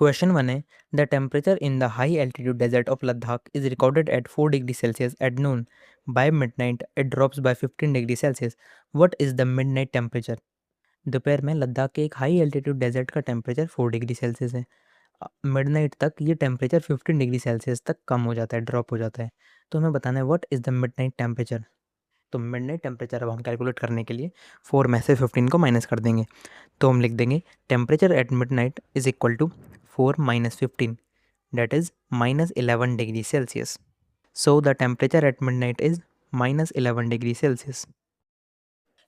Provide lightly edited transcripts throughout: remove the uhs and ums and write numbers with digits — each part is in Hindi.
क्वेश्चन 1 है the temperature in the high altitude desert of Ladakh is recorded at 4 degree Celsius at noon by midnight it drops by 15 degree Celsius what is the midnight temperature. दोपहर में लद्दाख के एक हाई एल्टीट्यूड डेजर्ट का टेम्परेचर 4 डिग्री सेल्सियस है। मिडनाइट तक ये टेम्परेचर 15 डिग्री सेल्सियस तक कम हो जाता है, ड्रॉप हो जाता है। तो हमें बताना है what is the midnight temperature. तो मिडनाइट टेम्परेचर अब हम कैलकुलेट करने के लिए 4 में से 15 को माइनस कर देंगे। तो हम लिख देंगे temperature at midnight is equal to 4 minus 15, that is minus 11 degrees Celsius. So the temperature at midnight is minus 11 degrees Celsius.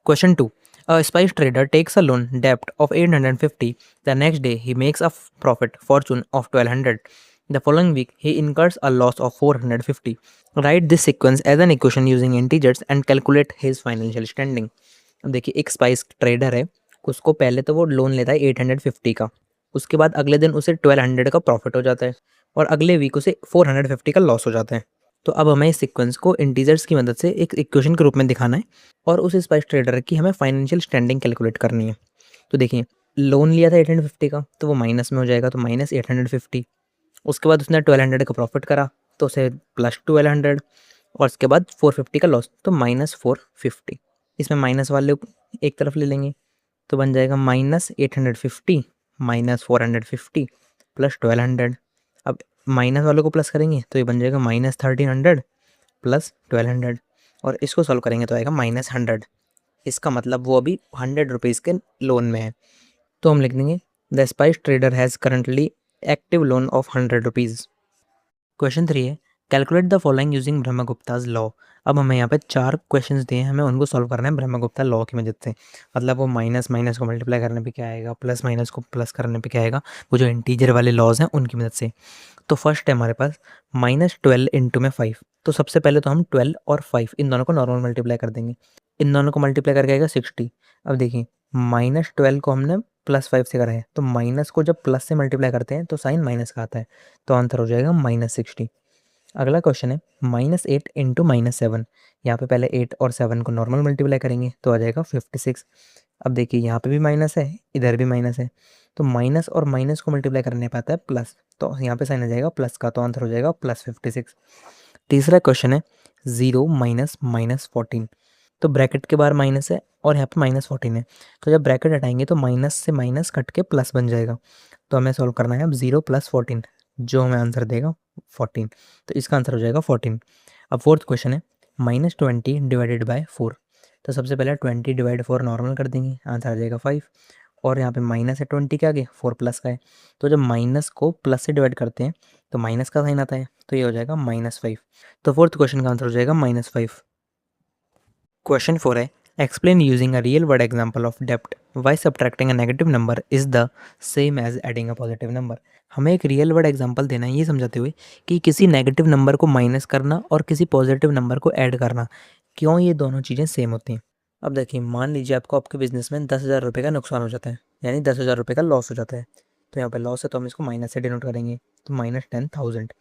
Question 2. A spice trader takes a loan debt of 850. The next day he makes a profit fortune of 1200. The following week he incurs a loss of 450. Write this sequence as an equation using integers and calculate his financial standing. अब देखिए एक स्पाइस ट्रेडर है, उसको पहले तो वो लोन लेता है 850 का, उसके बाद अगले दिन उसे 1200 का प्रॉफिट हो जाता है और अगले वीक उसे 450 का लॉस हो जाता है। तो अब हमें इस सीक्वेंस को इंटीजर्स की मदद से एक इक्वेशन के रूप में दिखाना है और उस स्पाइस ट्रेडर की हमें फाइनेंशियल स्टैंडिंग कैलकुलेट करनी है। तो देखिए लोन लिया था 850 का, तो वो माइनस में हो जाएगा, तो माइनस 850। उसके बाद उसने 1200 का प्रॉफिट करा तो उसे प्लस 1200 और उसके बाद 450 का लॉस, तो माइनस 450। इसमें माइनस वाले एक तरफ ले लेंगे तो बन जाएगा माइनस 850 माइनस 450 प्लस 1200। अब माइनस वालों को प्लस करेंगे तो ये बन जाएगा माइनस 1300 प्लस 1200 और इसको सॉल्व करेंगे तो आएगा माइनस 100। इसका मतलब वो अभी 100 रुपीज़ के लोन में है। तो हम लिख देंगे the spice trader has currently active loan of 100 rupees. Question 3 है calculate the following using Brahmagupta's law. अब हमें यहाँ पे 4 क्वेश्चंस दिए हैं, हमें उनको सॉल्व करना है ब्रह्मगुप्ता लॉ की मदद से। मतलब वो माइनस माइनस को मल्टीप्लाई करने पे क्या आएगा, प्लस माइनस को प्लस करने पे क्या आएगा, वो जो इंटीजर वाले लॉज हैं उनकी मदद से। तो फर्स्ट है हमारे पास -12 इंटू में 5। तो सबसे पहले तो हम 12 और 5 इन दोनों को नॉर्मल मल्टीप्लाई कर देंगे। इन दोनों को मल्टीप्लाई करके आएगा 60। अब देखिए -12 को हमने +5 से करा है, तो माइनस को जब प्लस से मल्टीप्लाई करते हैं तो साइन माइनस का आता है, तो आंसर हो जाएगा -60। अगला क्वेश्चन है -8 इंटू -7। यहाँ पे पहले 8 और 7 को नॉर्मल मल्टीप्लाई करेंगे तो आ जाएगा 56। अब देखिए यहाँ पे भी माइनस है, इधर भी माइनस है, तो माइनस और माइनस को मल्टीप्लाई करने पे आता है प्लस, तो यहाँ पे साइन आ जाएगा प्लस का, तो आंसर हो जाएगा +56। तीसरा क्वेश्चन है 0 माइनस -14। तो ब्रैकेट के बाहर माइनस है और यहाँ पे -14 है, तो जब ब्रैकेट हटाएंगे तो माइनस से माइनस कट के प्लस बन जाएगा। तो हमें सॉल्व करना है अब 0 + 14, जो हमें आंसर देगा 14, तो इसका आंसर हो जाएगा 14। अब फोर्थ क्वेश्चन है -20 डिवाइडेड बाय 4। तो सबसे पहले 20 डिवाइड 4 नॉर्मल कर देंगे, आंसर आ जाएगा 5। और यहाँ पे माइनस है 20 के आगे, 4 प्लस का है, तो जब माइनस को प्लस से डिवाइड करते हैं तो माइनस का साइन आता है, तो ये हो जाएगा -5। तो फोर्थ क्वेश्चन का आंसर हो जाएगा -5। क्वेश्चन 4 है explain using a real word example of डेप्ट why subtracting a negative number is the same as adding a positive number. हमें एक रियल वर्ड एग्जाम्पल देना है ये समझाते हुए कि किसी नेगेटिव नंबर को माइनस करना और किसी पॉजिटिव नंबर को ऐड करना, क्यों ये दोनों चीज़ें सेम होती हैं। अब देखिए मान लीजिए आपको आपके बिजनेस में 10,000 रुपये का नुकसान हो जाता है, यानी 10,000 रुपये का लॉस हो जाता है। तो यहाँ पर लॉस है तो हम इसको माइनस से डिनोट करेंगे, तो -10,000।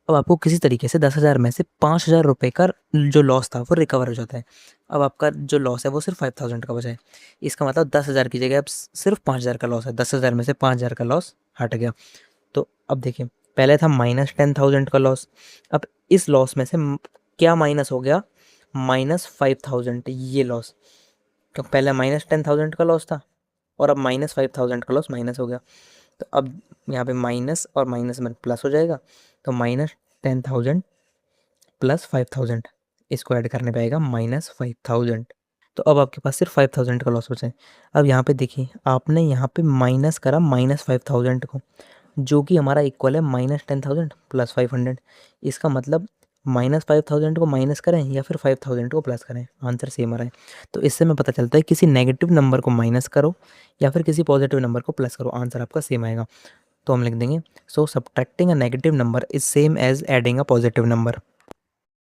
अब आपको किसी तरीके से 10,000 में से 5,000 रुपये का जो लॉस था वो रिकवर हो जाता है। अब आपका जो लॉस है वो सिर्फ 5,000 का बचा है। इसका मतलब 10,000 की जगह अब सिर्फ 5,000 का लॉस है, 10,000 में से 5,000 का लॉस हट गया। तो अब देखिए पहले था -10,000 का लॉस, अब इस लॉस में से क्या माइनस हो गया, -5,000 ये लॉस। तो पहले -10,000 का लॉस था और अब -5,000 का लॉस माइनस हो गया। तो अब यहाँ पे माइनस और माइनस में प्लस हो जाएगा, तो -10,000 प्लस 5,000, इसको ऐड करने पे आएगा -5,000। तो अब आपके पास सिर्फ 5,000 का लॉस बचा है। अब यहाँ पे देखिए आपने यहाँ पे माइनस करा -5,000 को, जो कि हमारा इक्वल है -10,000 प्लस 500। इसका मतलब -5,000 को माइनस करें या फिर 5,000 को प्लस करें, आंसर सेम आ रहा है। तो इससे हमें पता चलता है किसी नेगेटिव नंबर को माइनस करो या फिर किसी पॉजिटिव नंबर को प्लस करो, आंसर आपका सेम आएगा। तो हम लिख देंगे so subtracting a negative number is same as adding a positive number.